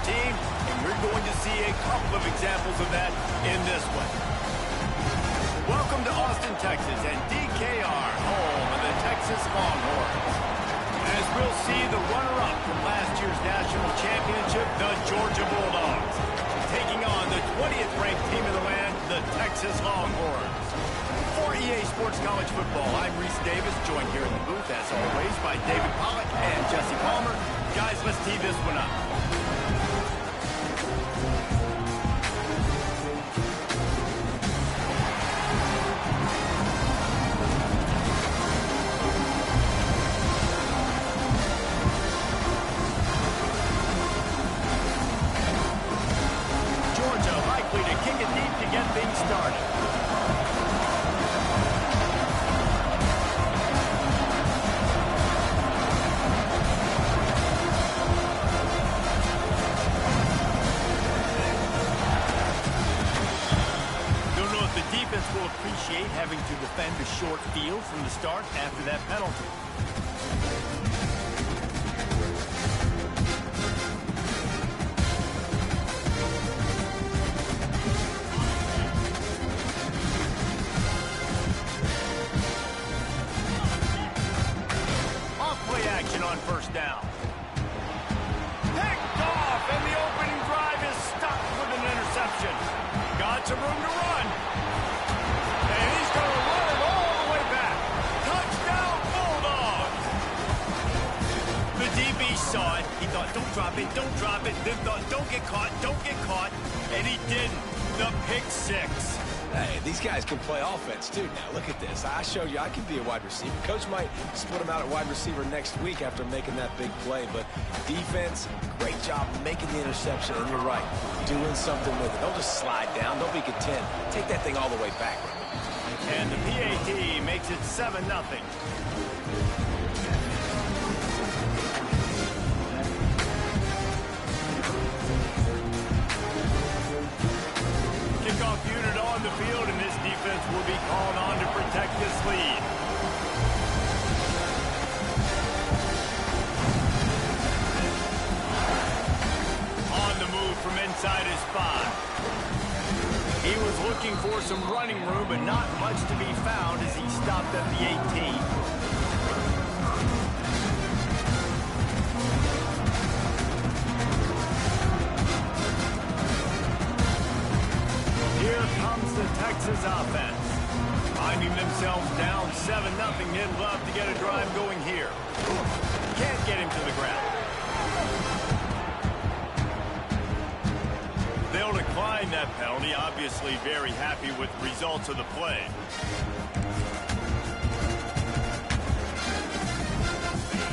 team, and we're going to see a couple of examples of that in this one. Welcome to Austin, Texas, and DKR, home of the Texas Longhorns. As we'll see the runner-up from last year's national championship, the Georgia Bulldogs, taking on the 20th ranked team in the land, the Texas Longhorns. For EA Sports College Football, I'm Reese Davis, joined here in the booth, as always, by David Pollack and Jesse Palmer. Guys, let's tee this one up. Georgia likely to kick it deep to get things started. Will appreciate having to defend a short field from the start after that penalty. Off-play action on first down. Picked off, and the opening drive is stopped with an interception. Got some room to run. Saw it. He thought, don't drop it, then thought, don't get caught, and he didn't. The pick six. Hey, these guys can play offense, too. Now, look at this. I showed you I can be a wide receiver. Coach might split him out at wide receiver next week after making that big play, but defense, great job making the interception, and you're right, doing something with it. Don't just slide down. Don't be content. Take that thing all the way back. And the PAT makes it 7-0. Kickoff unit on the field, and this defense will be called on to protect this lead. On the move from inside his spot. He was looking for some running room, but not much to be found as he stopped at the 18. Here comes the Texas offense. Finding themselves down 7-0, they'd love to get a drive going here. Can't get him to the ground. They'll decline that penalty, obviously very happy with the results of the play.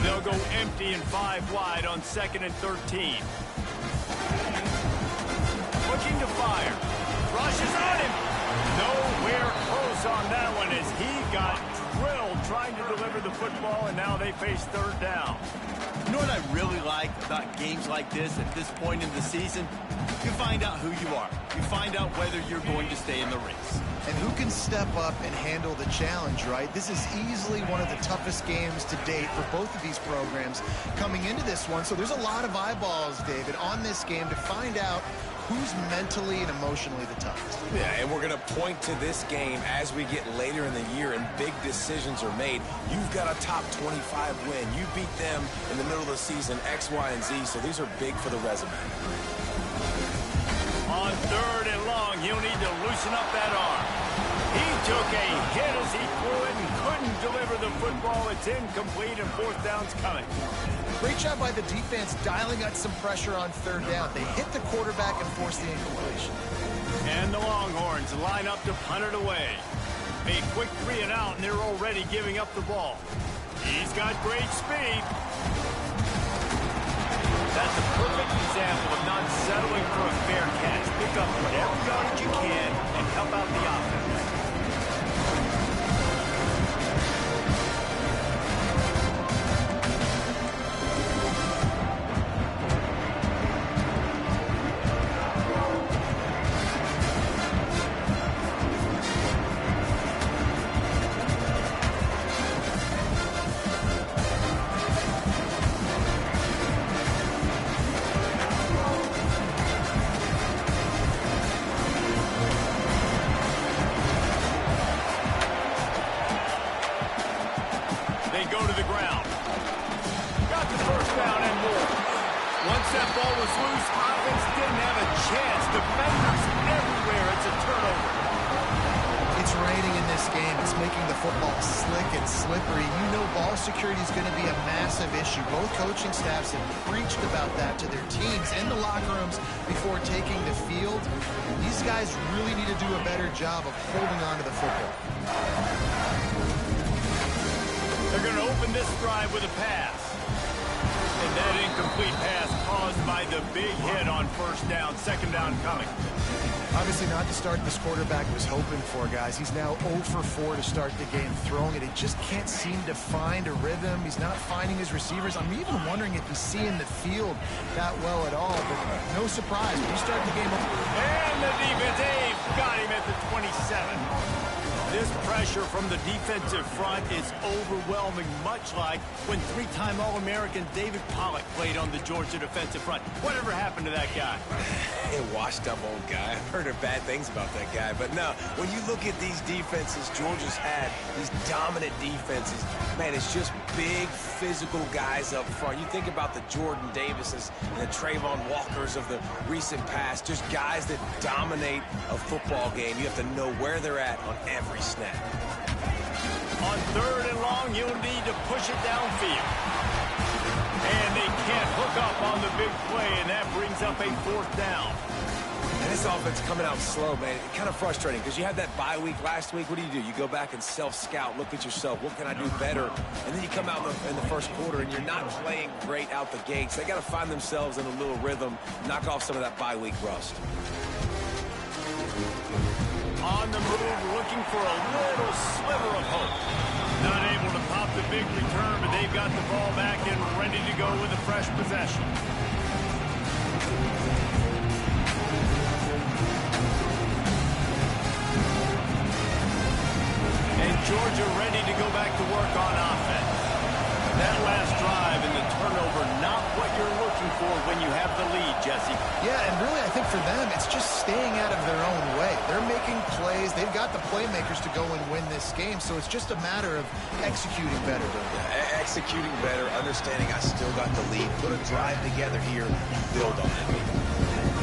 They'll go empty and 5 wide on 2nd and 13. Looking to fire. Rushes on him. Nowhere close on that one as he got drilled trying to deliver the football, and now they face 3rd down. You know what I really like about games like this at this point in the season? You find out who you are. You find out whether you're going to stay in the race. And who can step up and handle the challenge, right? This is easily one of the toughest games to date for both of these programs coming into this one. So there's a lot of eyeballs, David, on this game to find out who's mentally and emotionally the toughest. Yeah, and we're going to point to this game as we get later in the year and big decisions are made. You've got a top 25 win. You beat them in the middle of the season, X, Y, and Z, so these are big for the resume. On 3rd and long, he'll need to loosen up that arm. He took a hit as he threw it and couldn't deliver the football. It's incomplete, and 4th down's coming. Great job by the defense dialing out some pressure on 3rd down. They hit the quarterback and forced the incompletion. And the Longhorns line up to punt it away. A quick 3 and out, and they're already giving up the ball. He's got great speed. That's a perfect example of not settling for a fair catch. Pick up whatever yardage you can and help out the offense. Once that ball was loose, offense didn't have a chance. Defenders everywhere. It's a turnover. It's raining in this game. It's making the football slick and slippery. You know ball security is going to be a massive issue. Both coaching staffs have preached about that to their teams in the locker rooms before taking the field. These guys really need to do a better job of holding on to the football. They're going to open this drive with a pass. And that incomplete pass caused by the big hit on first down. Second down coming. Obviously not the start this quarterback was hoping for, guys. He's now 0 for 4 to start the game throwing it. He just can't seem to find a rhythm. He's not finding his receivers. I'm even wondering if he's seeing the field that well at all. But no surprise, when you start the game. And the defense, got him at the 27. This pressure from the defensive front is overwhelming, much like when three-time All-American David Pollock played on the Georgia defensive front. Whatever happened to that guy? A washed-up old guy. I've heard bad things about that guy. But no, when you look at these defenses Georgia's had, these dominant defenses, man, it's just big, physical guys up front. You think about the Jordan Davises and the Trayvon Walkers of the recent past, just guys that dominate a football game. You have to know where they're at on every snap. On third and long, you'll need to push it downfield. And they can't hook up on the big play, and that brings up a fourth down. And this offense coming out slow, man. It's kind of frustrating because you had that bye week last week. What do? You go back and self-scout, look at yourself. What can I do better? And then you come out in the first quarter, and you're not playing great out the gates. They got to find themselves in a little rhythm, knock off some of that bye week rust. On the move, looking for a little sliver of hope. Not able to pop the big return, but they've got the ball back and ready to go with a fresh possession. And Georgia ready to go back to work on offense. That last drive and the turnover, not what you're looking for when you have the lead, Jesse. Yeah, and really, I think for them, it's just staying out of their own way. They're making plays. They've got the playmakers to go and win this game, so it's just a matter of executing better. Yeah, executing better, understanding I still got the lead. Put a drive together here, build on it.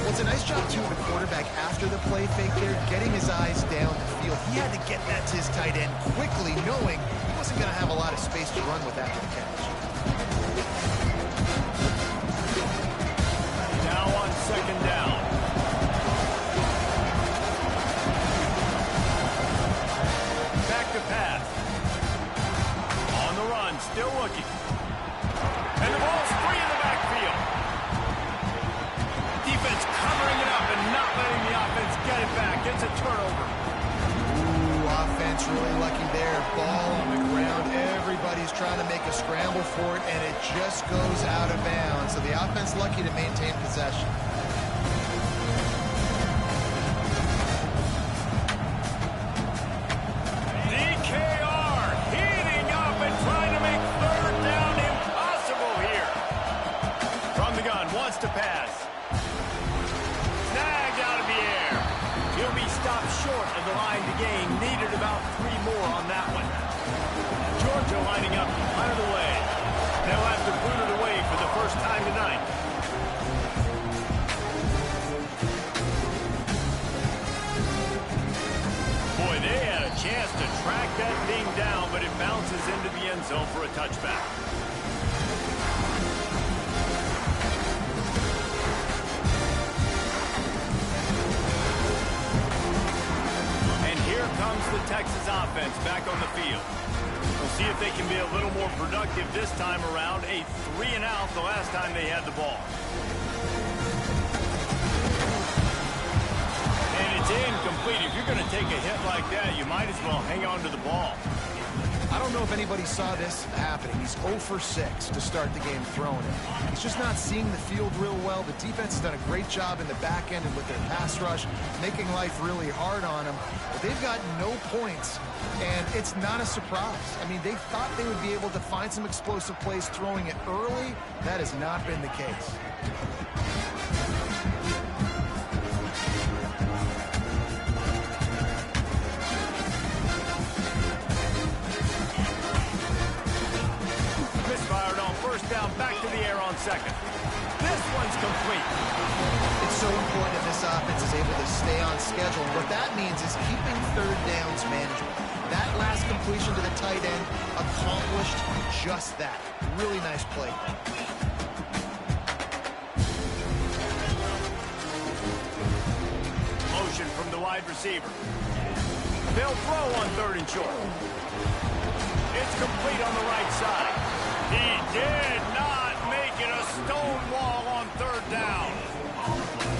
Well, it's a nice job, too, of the quarterback after the play fake there, getting his eyes down the field. He had to get that to his tight end quickly, knowing he wasn't going to have a lot of space to run with after the catch. Now on second down. Back to pass. On the run, still looking. And the ball's free in the backfield. Defense covering it up and not letting the offense get it back. It's a turnover. Ooh, offense really lucky there. Ball on the ground. Everybody's trying to make a scramble for it, and it just goes out of bounds. So the offense lucky to maintain possession. DKR heating up and trying to make third down impossible here. From the gun, wants to pass. Snagged out of the air. He'll be stopped short of the line to gain. Needed about 3 more on that one. Georgia lining up out of the way. They'll have to boot it away for the first time tonight. Boy, they had a chance to track that thing down, but it bounces into the end zone for a touchback. And here comes the Texas offense back on the field. We'll see if they can be a little more productive this time around. A 3-and-out the last time they had the ball. And it's incomplete. If you're going to take a hit like that, you might as well hang on to the ball. I don't know if anybody saw this happening. He's 0 for 6 to start the game throwing it. He's just not seeing the field real well. The defense has done a great job in the back end and with their pass rush, making life really hard on him. But they've got no points, and it's not a surprise. I mean, they thought they would be able to find some explosive plays throwing it early. That has not been the case. Misfired on first down, back to the air on second. This one's complete. It's so important that this offense is able to stay on schedule. What that means is keeping third downs manageable. That last completion to the tight end accomplished just that. Really nice play. Motion from the wide receiver. They'll throw on 3rd and short. It's complete on the right side. He did not make it a stone wall on 3rd down.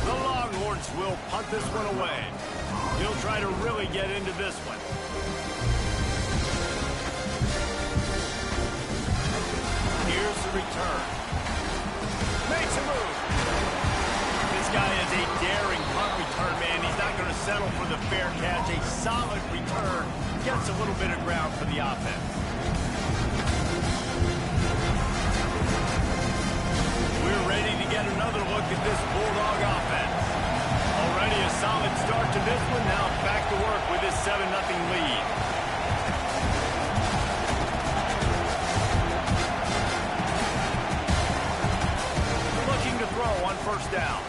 The Longhorns will punt this one away. He'll try to really get into this one. Here's the return. Makes a move. This guy is a daring punt return, man. He's not going to settle for the fair catch. A solid return. Gets a little bit of ground for the offense. We're ready to get another look at this Bulldog offense. Already a solid start to this one. Now back to work with this 7-0 lead. Looking to throw on 1st down.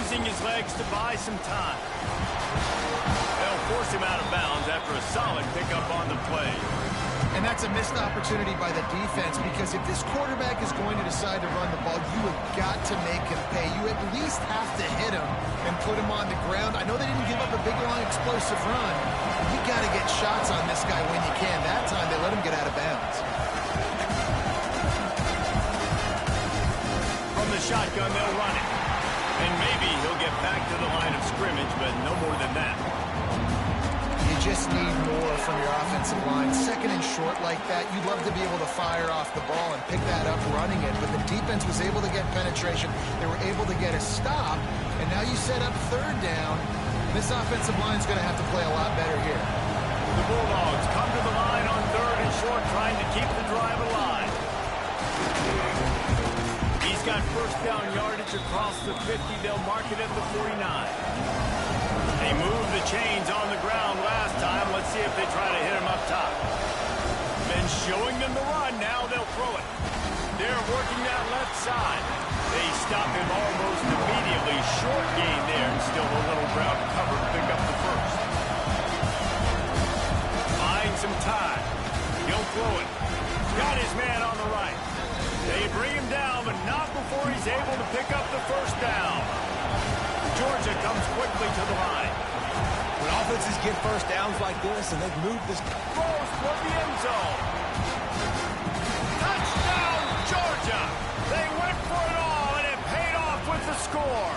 Using his legs to buy some time. They'll force him out of bounds after a solid pickup on the play. And that's a missed opportunity by the defense, because if this quarterback is going to decide to run the ball, you have got to make him pay. You at least have to hit him and put him on the ground. I know they didn't give up a big, long, explosive run, but you got to get shots on this guy when you can. That time, they let him get out of bounds. From the shotgun, they'll run it. And maybe he'll get back to the line of scrimmage, but no more than that. You just need more from your offensive line. 2nd and short like that, you'd love to be able to fire off the ball and pick that up running it, but the defense was able to get penetration. They were able to get a stop, and now you set up 3rd down. This offensive line is going to have to play a lot better here. The Bulldogs come to the line on 3rd and short, trying to keep the drive alive. He's got 1st down yardage across the 50. They'll mark it at the 49. They moved the chains on the ground last time. Let's see if they try to hit him up top. Been showing them the run. Now they'll throw it. They're working that left side. They stop him almost immediately. Short gain there, and still a little ground cover to pick up the 1st. Find some time. He'll throw it. Got his man on the right. They bring him down, but not before he's able to pick up the 1st down. Georgia comes quickly to the line. When offenses get 1st downs like this and they've moved this... Throws toward the end zone. Touchdown, Georgia! They went for it all, and it paid off with the score.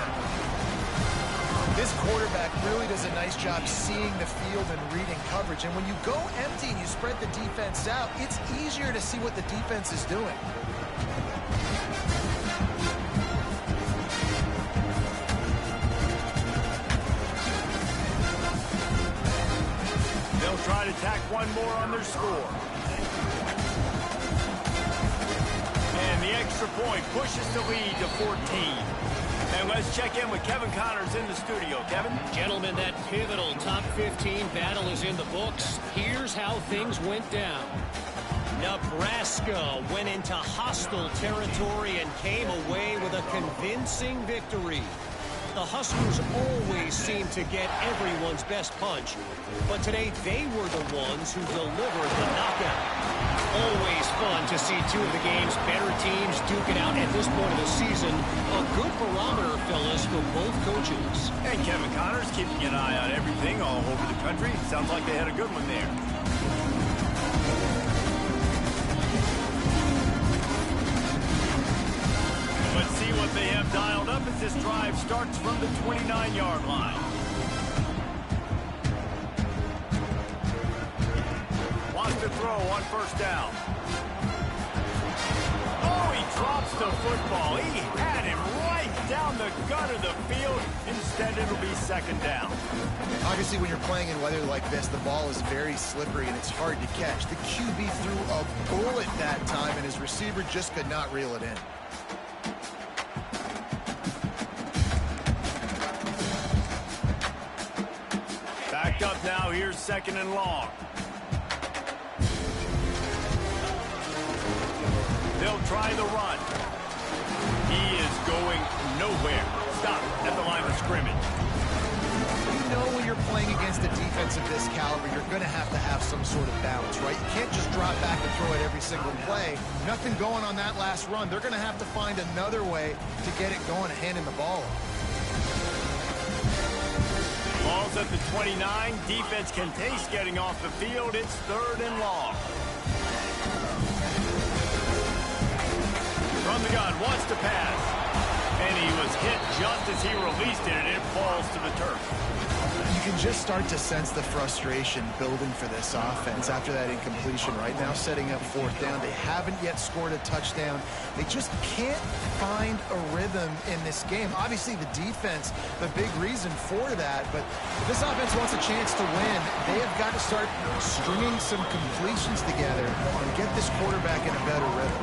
This quarterback really does a nice job seeing the field and reading coverage. And when you go empty and you spread the defense out, it's easier to see what the defense is doing. They'll try to tack one more on their score. And the extra point pushes the lead to 14. And let's check in with Kevin Connors in the studio. Kevin? Gentlemen, that pivotal top 15 battle is in the books. Here's how things went down. Nebraska went into hostile territory and came away with a convincing victory. The Huskers always seem to get everyone's best punch, but today they were the ones who delivered the knockout. Always fun to see two of the game's better teams duke it out at this point of the season. A good barometer, fellas, for both coaches. And Kevin Connors keeping an eye on everything all over the country. Sounds like they had a good one there. Let's see what they have dialed up as this drive starts from the 29-yard line. Wants to throw on 1st down. Oh, he drops the football. He had him right down the gut of the field. Instead, it'll be 2nd down. Obviously, when you're playing in weather like this, the ball is very slippery and it's hard to catch. The QB threw a bullet that time, and his receiver just could not reel it in. Backed up now. Here's 2nd and long. They'll try the run. He scrimmage. You know when you're playing against a defense of this caliber, you're going to have some sort of balance, right? You can't just drop back and throw it every single play. Nothing going on that last run. They're going to have to find another way to get it going and handing the ball off. Ball's at the 29. Defense can taste getting off the field. It's 3rd and long. From the gun, wants to pass. And he was hit just as he released it, and it falls to the turf. You can just start to sense the frustration building for this offense after that incompletion. Right now setting up 4th down. They haven't yet scored a touchdown. They just can't find a rhythm in this game. Obviously the defense, the big reason for that, but if this offense wants a chance to win, they have got to start stringing some completions together and get this quarterback in a better rhythm.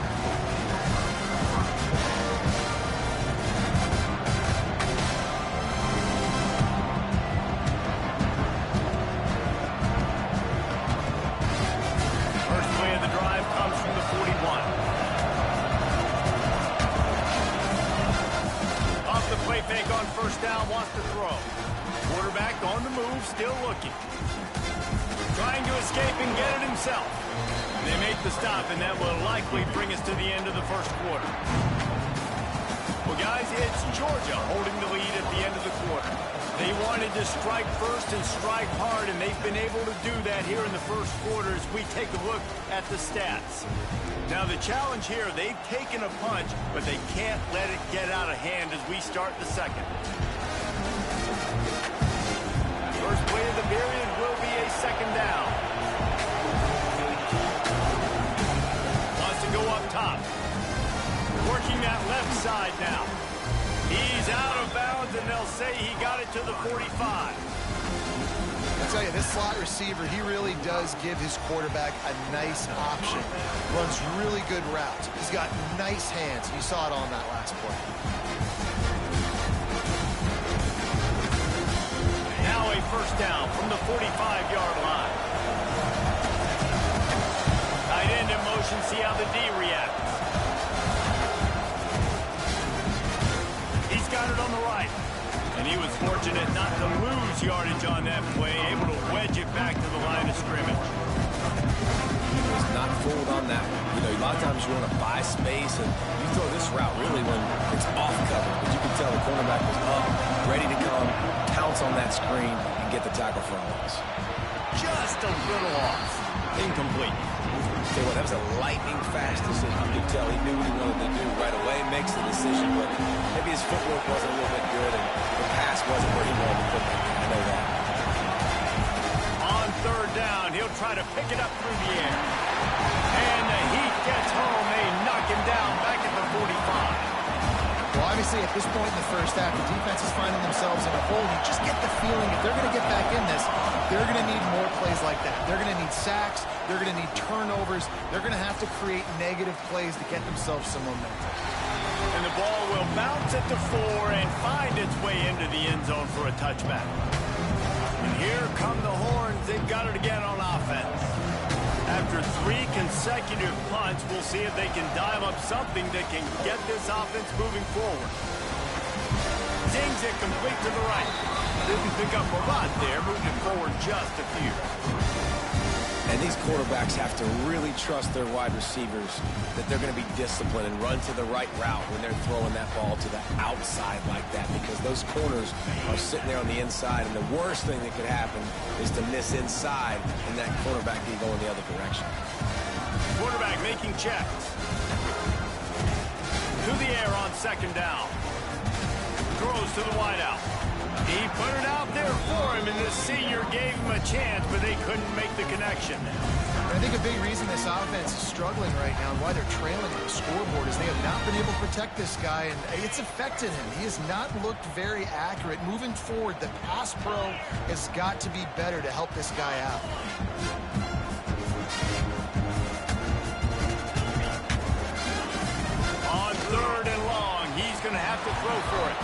Still looking. Trying to escape and get it himself. They make the stop, and that will likely bring us to the end of the first quarter. Well, guys, it's Georgia holding the lead at the end of the quarter. They wanted to strike first and strike hard, and they've been able to do that here in the first quarter as we take a look at the stats. Now, the challenge here, they've taken a punch, but they can't let it get out of hand as we start the second. First play of the period will be a 2nd down. Wants to go up top. Working that left side now. He's out of bounds, and they'll say he got it to the 45. I tell you, this slot receiver, he really does give his quarterback a nice option. Runs really good routes. He's got nice hands. You saw it on that last play. Now a 1st down from the 45-yard line. Tight end in motion, see how the D reacts. He's got it on the right. And he was fortunate not to lose yardage on that play, able to wedge it back to the line of scrimmage. He was not fooled on that one. You know, a lot of times you want to buy space, and you throw this route really when it's off cover. But you can tell the cornerback was up, ready to come, pounce on that screen, and get the tackle for a loss. Just a little off. Incomplete. Tell you what, that was a lightning fast decision. You could tell he knew what he wanted to do right away, makes the decision, but maybe his footwork wasn't a little bit good, and the pass wasn't where he wanted to put that. I know that. On 3rd down, he'll try to pick it up through the air. And the heat gets home. They knock him down back at the 45. Well, obviously, at this point in the first half, the defense is finding themselves in a hole. You just get the feeling if they're going to get back in this, they're going to need more plays like that. They're going to need sacks. They're going to need turnovers. They're going to have to create negative plays to get themselves some momentum. And the ball will bounce at the 4 and find its way into the end zone for a touchback. And here come the Horns. They've got it again on offense. After 3 consecutive punts, we'll see if they can dial up something that can get this offense moving forward. Zings it complete to the right. Didn't pick up a lot there, moved it forward just a few. And these quarterbacks have to really trust their wide receivers that they're going to be disciplined and run to the right route when they're throwing that ball to the outside like that, because those corners are sitting there on the inside, and the worst thing that could happen is to miss inside and that quarterback can go in the other direction. Quarterback making checks. To the air on 2nd down. Throws to the wideout. He put it out there for him, and the senior gave him a chance, but they couldn't make the connection. I think a big reason this offense is struggling right now and why they're trailing on the scoreboard is they have not been able to protect this guy, and it's affected him. He has not looked very accurate. Moving forward, the pass pro has got to be better to help this guy out. On 3rd and long, he's going to have to throw for it.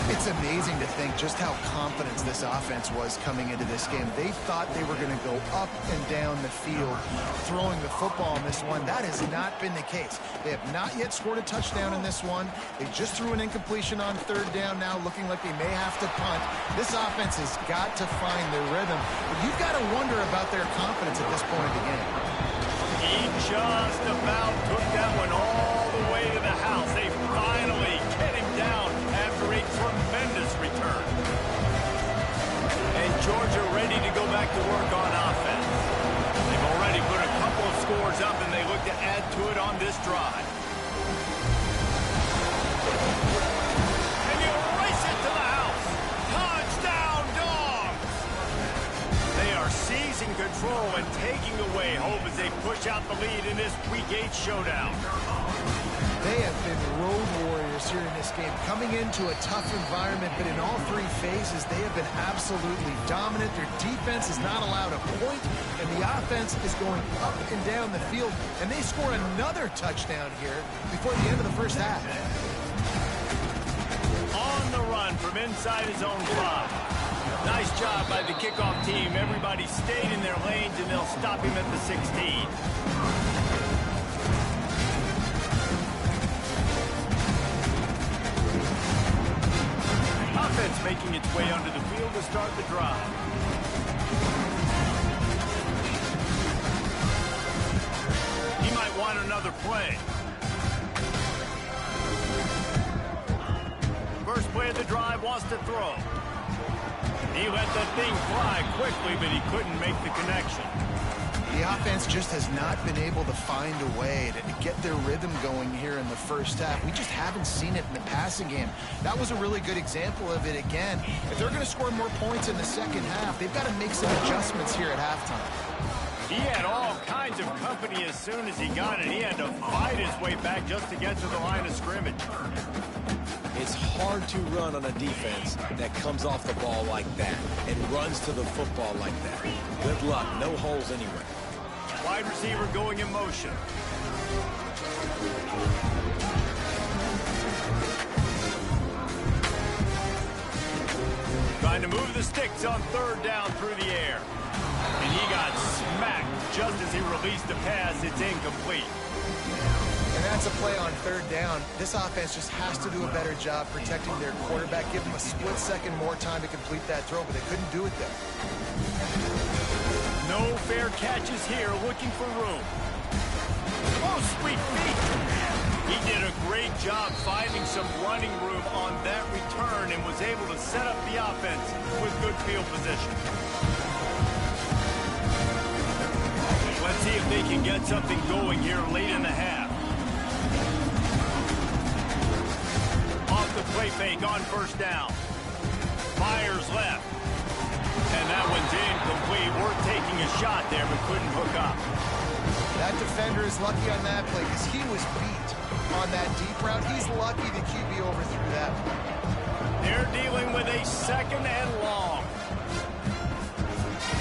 It's amazing to think just how confident this offense was coming into this game. They thought they were going to go up and down the field throwing the football in this one. That has not been the case. They have not yet scored a touchdown in this one. They just threw an incompletion on third down now, looking like they may have to punt. This offense has got to find their rhythm. But you've got to wonder about their confidence at this point of the game. He just about took that one all the way to the house. They finally get him down after a tremendous return. And Georgia ready to go back to work on offense. They've already put a couple of scores up, and they look to add to it on this drive. And you race it to the house. Touchdown, Dogs! They are seizing control and taking away hope as they push out the lead in this Week 8 showdown. They have been road warriors here in this game, coming into a tough environment, but in all three phases, they have been absolutely dominant. Their defense is not allowed a point, and the offense is going up and down the field, and they score another touchdown here before the end of the first half. On the run from inside his own 5. Nice job by the kickoff team. Everybody stayed in their lanes, and they'll stop him at the 16. Offense making its way onto the field to start the drive. He might want another play. First play of the drive, wants to throw. He let that thing fly quickly, but he couldn't make the connection. The offense just has not been able to find a way to get their rhythm going here in the first half. We just haven't seen it in the passing game. That was a really good example of it again. If they're going to score more points in the second half, they've got to make some adjustments here at halftime. He had all kinds of company as soon as he got it. He had to fight his way back just to get to the line of scrimmage. It's hard to run on a defense that comes off the ball like that and runs to the football like that. Good luck. No holes anywhere. Wide receiver going in motion. Trying to move the sticks on third down through the air. And he got smacked just as he released the pass. It's incomplete. And that's a play on third down. This offense just has to do a better job protecting their quarterback. Give them a split second more time to complete that throw, but they couldn't do it there. No fair catches here, looking for room. Oh, sweet feet. He did a great job finding some running room on that return and was able to set up the offense with good field position. Let's see if they can get something going here late in the half. Off the play fake on first down. Fires left. And that one's incomplete. Worth taking a shot there, but couldn't hook up. That defender is lucky on that play because he was beat on that deep route. He's lucky the QB overthrew that one. They're dealing with a second and long.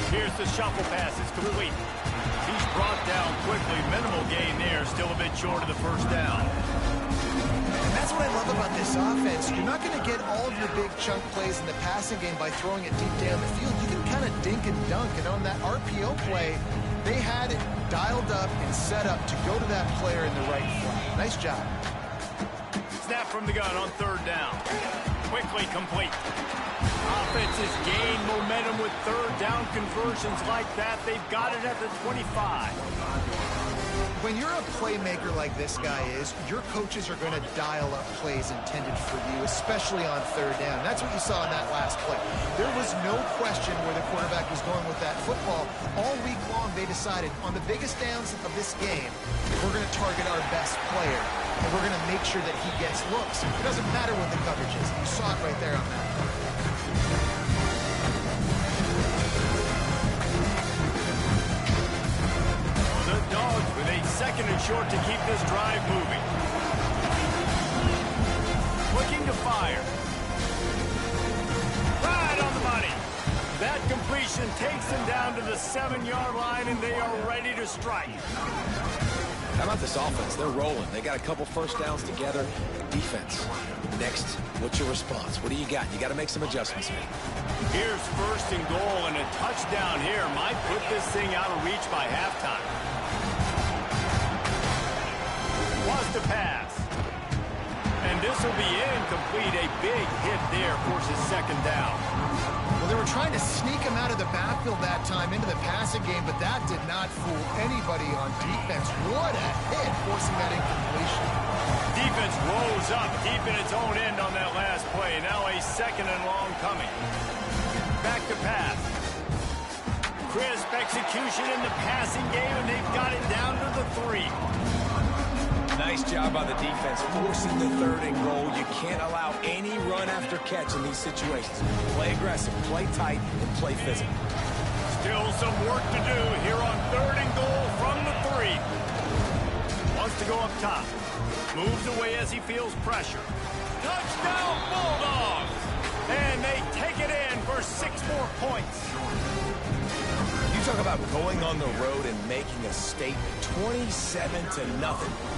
Here's the shuffle pass. It's complete. He's brought down quickly. Minimal gain there. Still a bit short of the first down. And that's what I love about this offense. You're not going to get all of your big chunk plays in the passing game by throwing it deep down the field. You can kind of dink and dunk. And on that RPO play, they had it dialed up and set up to go to that player in the right flat. Nice job. Snap from the gun on third down. Quickly complete. Offenses gain momentum with third down conversions like that. They've got it at the 25. When you're a playmaker like this guy is, your coaches are going to dial up plays intended for you, especially on third down. That's what you saw in that last play. There was no question where the quarterback was going with that football. All week long, they decided on the biggest downs of this game, we're going to target our best player, and we're going to make sure that he gets looks. It doesn't matter what the coverage is. You saw it right there on that play. Dogs with a second and short to keep this drive moving. Looking to fire. Right on the money. That completion takes them down to the 7-yard line, and they are ready to strike. How about this offense? They're rolling. They got a couple first downs together. Defense. Next, what's your response? What do you got? You got to make some adjustments here. Here's 1st and goal, and a touchdown here might put this thing out of reach by halftime. Was to pass. And this will be incomplete. A big hit there forces 2nd down. Well, they were trying to sneak him out of the backfield that time into the passing game, but that did not fool anybody on defense. What a hit, forcing that incompletion. Defense rose up deep in its own end on that last play. Now a 2nd and long coming. Back to pass. Crisp execution in the passing game, and they've got it down to the 3. Nice job by the defense, forcing the 3rd and goal. You can't allow any run after catch in these situations. Play aggressive, play tight, and play physical. Still some work to do here on 3rd and goal from the 3. Wants to go up top. Moves away as he feels pressure. Touchdown Bulldogs! And they take it in for 6 more points. You talk about going on the road and making a statement. 27-0.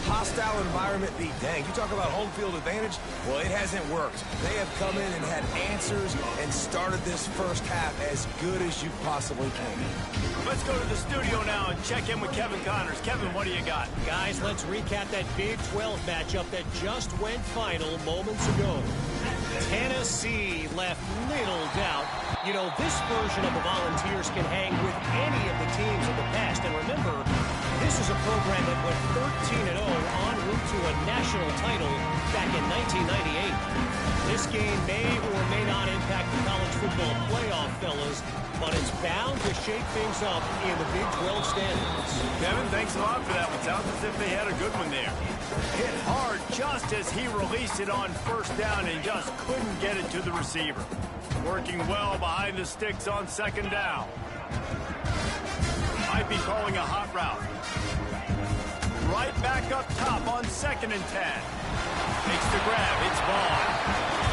Hostile environment be dang. You talk about home field advantage. Well, it hasn't worked. They have come in and had answers and started this first half as good as you possibly can. Let's go to the studio now and check in with Kevin Connors. Kevin, what do you got? Guys, let's recap that Big 12 matchup that just went final moments ago. Tennessee left little doubt. You know, this version of the Volunteers can hang with any of the teams of the past. And remember, this is a program that went 13-0 en route to a national title back in 1998. This game may or may not impact the college football playoff, fellas, but it's bound to shake things up in the Big 12 standings. Kevin, thanks a lot for that one. Sounds as if they had a good one there. Hit hard just as he released it on 1st down and just couldn't get it to the receiver. Working well behind the sticks on 2nd down. Might be calling a hot route. Right back up top on 2nd and 10. Makes the grab. It's Vaughn.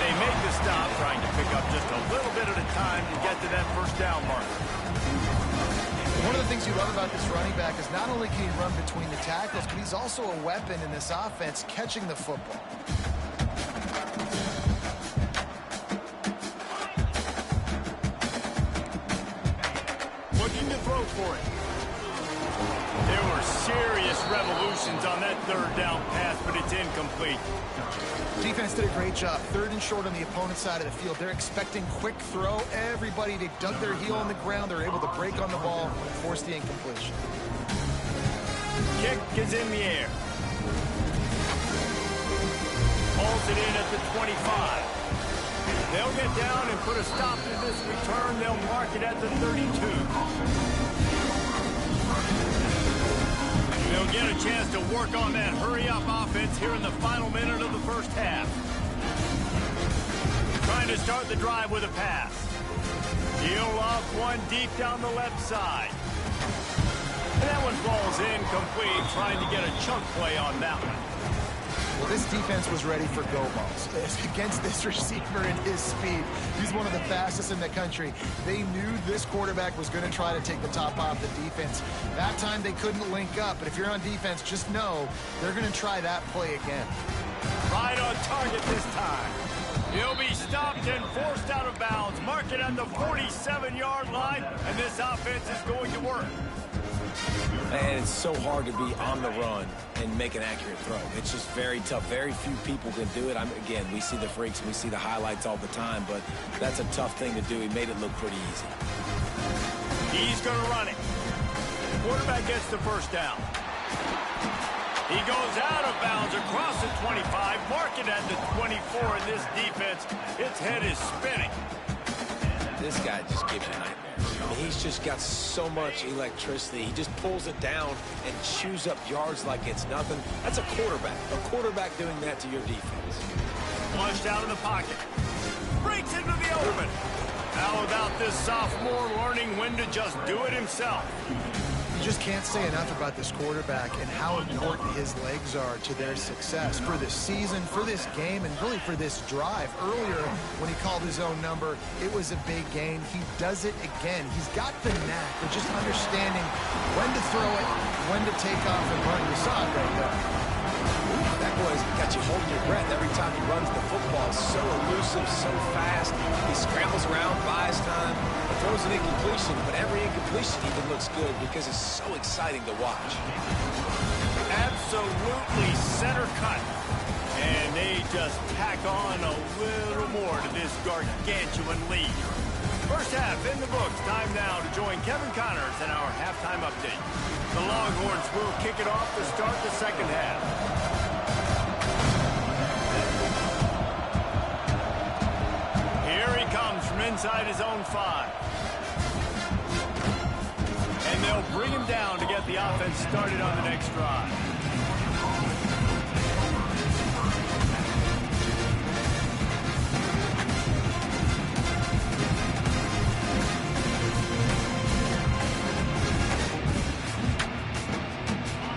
They make the stop, trying to pick up just a little bit at a time to get to that 1st down mark. One of the things you love about this running back is not only can he run between the tackles, but he's also a weapon in this offense, catching the football. Looking to throw for it. There were serious revolutions on that 3rd down pass, but it's incomplete. Defense did a great job. 3rd and short on the opponent's side of the field. They're expecting quick throw. Everybody, they dug their heel on the ground. They're able to break on the ball, force the incompletion. Kick is in the air. Hauls it in at the 25. They'll get down and put a stop to this return. They'll mark it at the 32. They'll get a chance to work on that hurry-up offense here in the final minute of the 1st half. Trying to start the drive with a pass. He'll lob one deep down the left side. And that one falls incomplete, trying to get a chunk play on that one. Well, this defense was ready for go balls. Against this receiver and his speed, he's one of the fastest in the country. They knew this quarterback was going to try to take the top off the defense. That time they couldn't link up, but if you're on defense, just know they're going to try that play again. Right on target this time. He'll be stopped and forced out of bounds. Mark it at the 47-yard line, and this offense is going to work. And it's so hard to be on the run and make an accurate throw. It's just very tough. Very few people can do it. Again, we see the freaks, we see the highlights all the time, but that's a tough thing to do. He made it look pretty easy. He's going to run it. Quarterback gets the 1st down. He goes out of bounds across the 25, mark it at the 24, and this defense, its head is spinning. This guy just gives you nightmares. I mean, he's just got so much electricity. He just pulls it down and chews up yards like it's nothing. That's a quarterback. A quarterback doing that to your defense. Flushed out of the pocket. Breaks into the open. How about this sophomore learning when to just do it himself? You just can't say enough about this quarterback and how important his legs are to their success for this season, for this game, and really for this drive. Earlier, when he called his own number, it was a big gain. He does it again. He's got the knack of just understanding when to throw it, when to take off and run. You saw it right there. That boy's got you holding your breath every time he runs the football. So elusive, so fast. He scrambles around, buys time, throws an incompletion, but every incompletion even looks good because it's so exciting to watch. Absolutely center cut. And they just tack on a little more to this gargantuan lead. First half in the books. Time now to join Kevin Connors in our halftime update. The Longhorns will kick it off to start the second half. Here he comes from inside his own 5. And they'll bring him down to get the offense started on the next drive.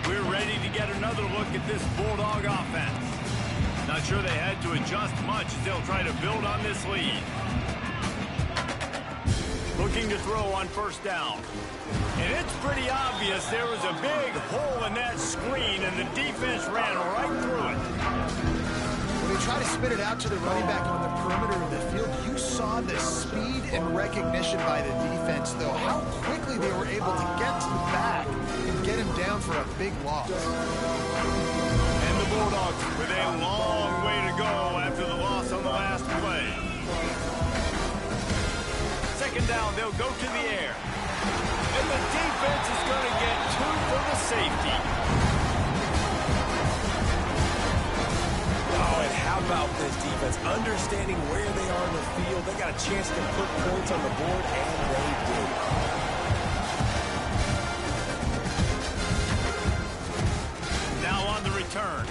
We're ready to get another look at this Bulldog offense. Not sure they had to adjust much as they'll try to build on this lead. Looking to throw on first down. And it's pretty obvious there was a big hole in that screen, and the defense ran right through it. When he tried to spit it out to the running back on the perimeter of the field, you saw the speed and recognition by the defense, though. How quickly they were able to get to the back and get him down for a big loss. And the Bulldogs with a long way to go after the loss on the last play. Second down, they'll go to the air. And the defense is going to get 2 for the safety. Oh, and how about this defense? Understanding where they are in the field. They got a chance to put points on the board, and they did. Now on the return.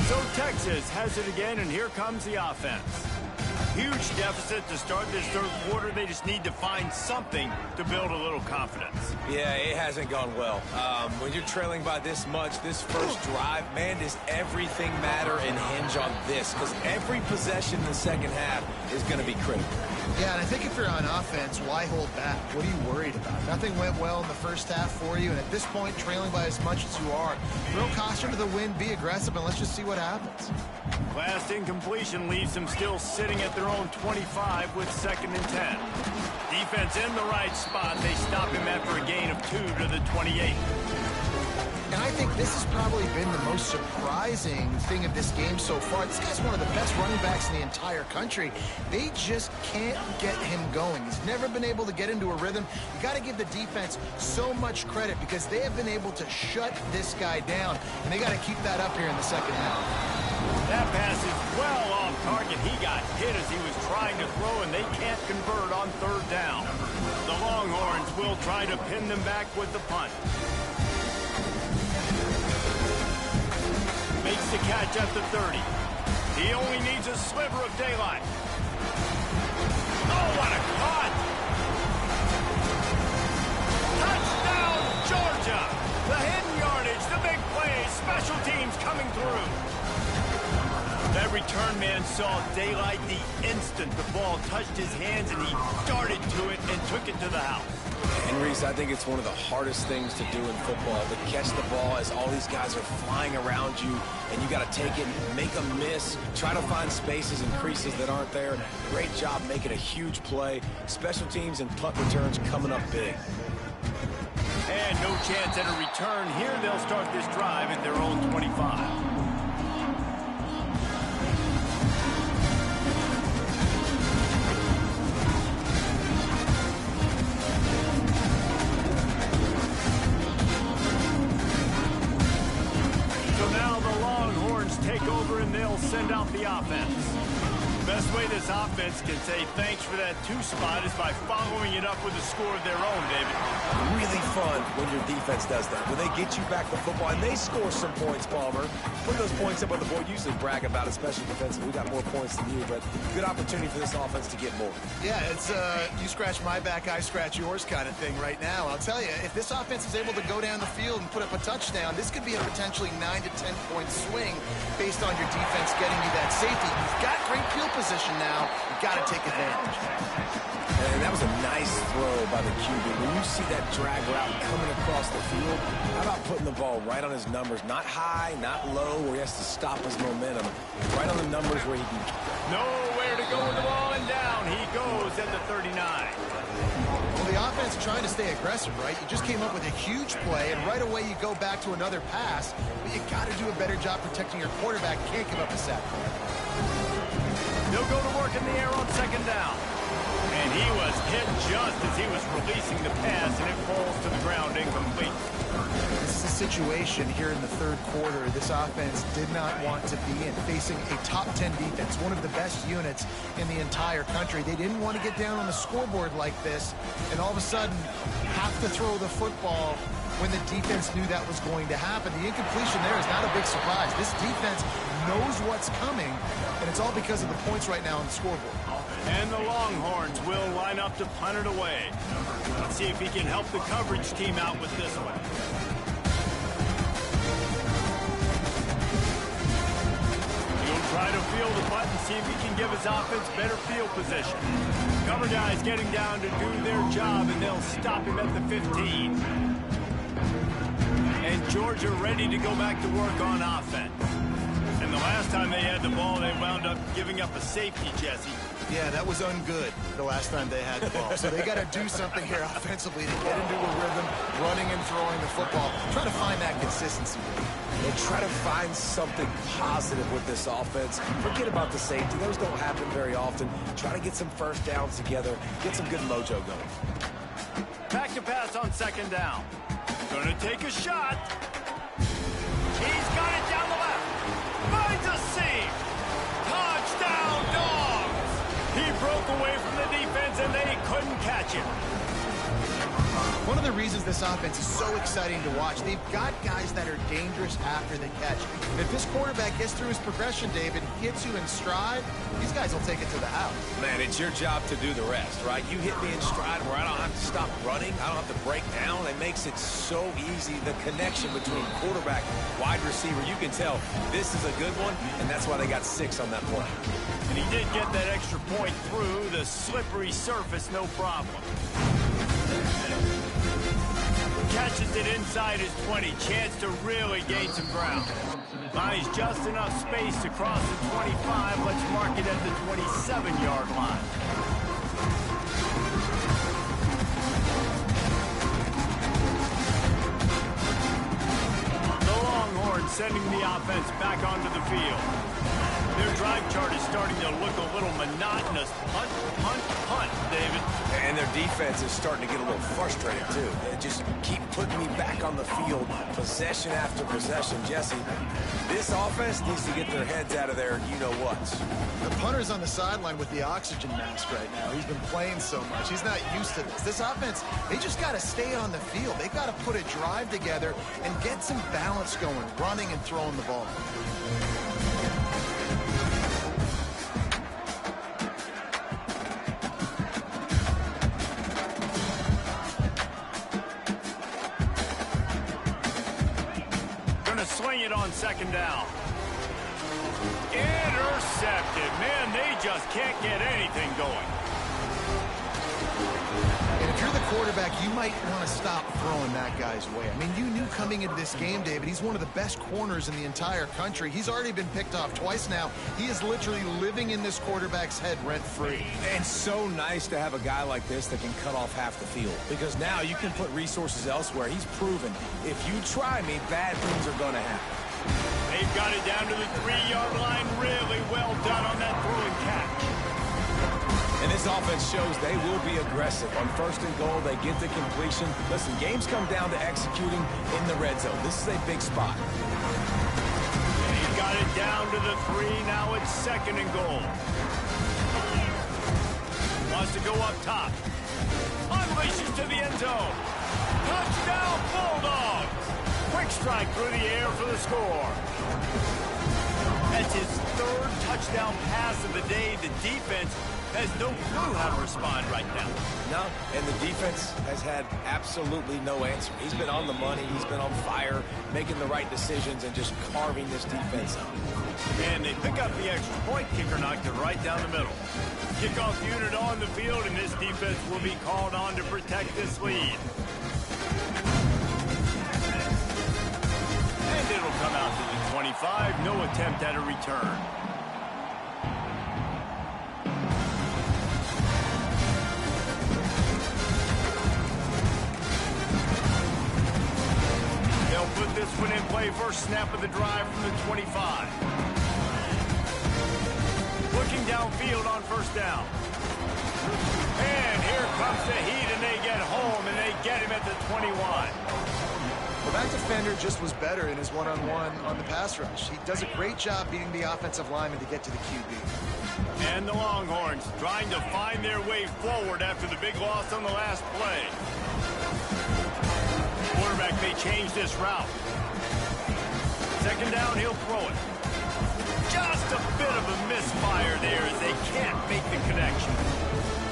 So Texas has it again, and here comes the offense. Huge deficit to start this third quarter. They just need to find something to build a little confidence. Yeah, it hasn't gone well. When you're trailing by this much, this first drive, man, does everything matter and hinge on this? Because every possession in the second half is going to be critical. Yeah, and I think if you're on offense, why hold back? What are you worried about? Nothing went well in the first half for you, and at this point, trailing by as much as you are, throw caution to the wind, be aggressive, and let's just see what happens. Last incompletion leaves them still sitting at their own 25 with 2nd and 10. Defense in the right spot. They stop him after a gain of 2 to the 28. And I think this has probably been the most surprising thing of this game so far. This guy's one of the best running backs in the entire country. They just can't get him going. He's never been able to get into a rhythm. You got to give the defense so much credit because they have been able to shut this guy down, and they got to keep that up here in the second half. That pass is well off target. He got hit as he was trying to throw, and they can't convert on third down. The Longhorns will try to pin them back with the punt. Makes the catch at the 30. He only needs a sliver of daylight. Oh, what a cut! Touchdown, Georgia! The hidden yardage, the big play, special teams coming through. That return man saw daylight the instant the ball touched his hands, and he darted to it and took it to the house. And Reese, I think it's one of the hardest things to do in football, to catch the ball as all these guys are flying around you, and you got to take it, make a miss, try to find spaces and creases that aren't there. Great job making a huge play. Special teams and punt returns coming up big. And no chance at a return here. They'll start this drive at their own 25. Take over and they'll send out the offense. Best way this offense can say thanks for that 2 spot is by following it up with a score of their own, David. Really fun when your defense does that. When they get you back the football and they score some points, Palmer. Put those points up on the board. Usually brag about it, especially defensively. We got more points than you, but good opportunity for this offense to get more. Yeah, it's you scratch my back, I scratch yours kind of thing right now. I'll tell you, if this offense is able to go down the field and put up a touchdown, this could be a potentially 9 to 10 point swing based on your defense getting you that safety. You've got great field position now. You've got to take advantage. And that was a nice throw by the QB. When you see that drag route coming across the field, how about putting the ball right on his numbers? Not high, not low, where he has to stop his momentum. Right on the numbers where he can... Nowhere to go with the ball, and down he goes at the 39. Well, the offense trying to stay aggressive, right? You just came up with a huge play, and right away you go back to another pass, but you got to do a better job protecting your quarterback. Can't give up a sack. They'll go to work in the air on 2nd down. And he was hit just as he was releasing the pass, and it falls to the ground incomplete. This is a situation here in the 3rd quarter this offense did not want to be in, facing a top 10 defense, one of the best units in the entire country. They didn't want to get down on the scoreboard like this, and all of a sudden have to throw the football when the defense knew that was going to happen. The incompletion there is not a big surprise. This defense knows what's coming, and it's all because of the points right now on the scoreboard. And the Longhorns will line up to punt it away. Let's see if he can help the coverage team out with this one. He'll try to field the punt and see if he can give his offense better field position. Cover guys getting down to do their job, and they'll stop him at the 15. And Georgia ready to go back to work on offense. And the last time they had the ball, they wound up giving up a safety, Jesse. Yeah, that was ungood the last time they had the ball. So they got to do something here offensively to get into a rhythm, running and throwing the football. Try to find that consistency. And try to find something positive with this offense. Forget about the safety. Those don't happen very often. Try to get some first downs together. Get some good mojo going. Back to pass on 2nd down. Gonna take a shot. He's got it down the left. Finds a seam. Touchdown, Dogs! He broke away from the defense, and they couldn't catch him. One of the reasons this offense is so exciting to watch, they've got guys that are dangerous after the catch. And if this quarterback gets through his progression, David, hits you in stride, these guys will take it to the house. Man, it's your job to do the rest, right? You hit me in stride where I don't have to stop running. I don't have to break down. It makes it so easy. The connection between quarterback, wide receiver, you can tell this is a good one, and that's why they got 6 on that play. And he did get that extra point through the slippery surface, no problem. Catches it inside his 20. Chance to really gain some ground. Finds just enough space to cross the 25. Let's mark it at the 27-yard line. The Longhorns sending the offense back onto the field. Their drive chart is starting to look a little monotonous. Punt, punt, punt, David. And their defense is starting to get a little frustrated, too. They just keep putting me back on the field, possession after possession. Jesse, this offense needs to get their heads out of their you-know-whats. The punter's on the sideline with the oxygen mask right now. He's been playing so much. He's not used to this. This offense, they just got to stay on the field. They've got to put a drive together and get some balance going, running and throwing the ball. Swing it on 2nd down. Intercepted. Man, they just can't get anything going. And if you're the quarterback, you might want to stop throwing that guy's way. I mean, you knew coming into this game, David, he's one of the best corners in the entire country. He's already been picked off twice now. He is literally living in this quarterback's head rent-free. And so nice to have a guy like this that can cut off half the field. Because now you can put resources elsewhere. He's proven, if you try me, bad things are going to happen. They've got it down to the 3-yard line. Really well done on that throw and catch. And this offense shows they will be aggressive. On 1st and goal, they get the completion. Listen, games come down to executing in the red zone. This is a big spot. And he got it down to the 3. Now it's 2nd and goal. to go up top. Unleashes to the end zone. Touchdown, Bulldogs! Quick strike through the air for the score. That's his third touchdown pass of the day. The defense has no clue how to respond right now. No, and the defense has had absolutely no answer. He's been on the money. He's been on fire, making the right decisions, and just carving this defense up. And they pick up the extra point. Kicker knocked it right down the middle. Kickoff unit on the field, and this defense will be called on to protect this lead. And it'll come out to the 25. No attempt at a return. They'll put this one in play. First snap of the drive from the 25. Looking downfield on first down. And here comes the heat, and they get home, and they get him at the 21. Well, that defender just was better in his one-on-one on the pass rush. He does a great job beating the offensive lineman to get to the QB. And the Longhorns trying to find their way forward after the big loss on the last play. Quarterback may change this route. Second down, he'll throw it. Just a bit of a misfire there as they can't make the connection.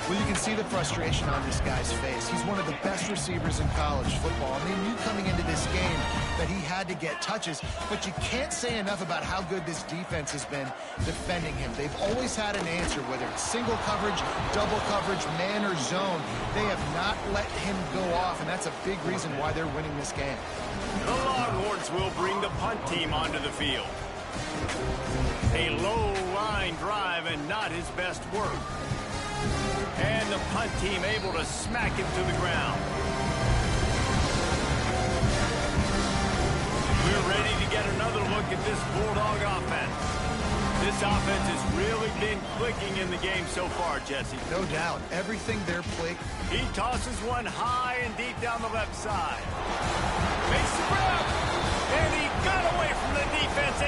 Well, you can see the frustration on this guy's face. He's one of the best receivers in college football. And they knew coming into this game that he had to get touches, but you can't say enough about how good this defense has been defending him. They've always had an answer, whether it's single coverage, double coverage, man or zone. They have not let him go off, and that's a big reason why they're winning this game. The Longhorns will bring the punt team onto the field. A low line drive and not his best work. And the punt team able to smack him to the ground. We're ready to get another look at this Bulldog offense. This offense has really been clicking in the game so far, Jesse. No doubt. Everything they're playing. He tosses one high and deep down the left side. Makes the grab. And he got away from the defense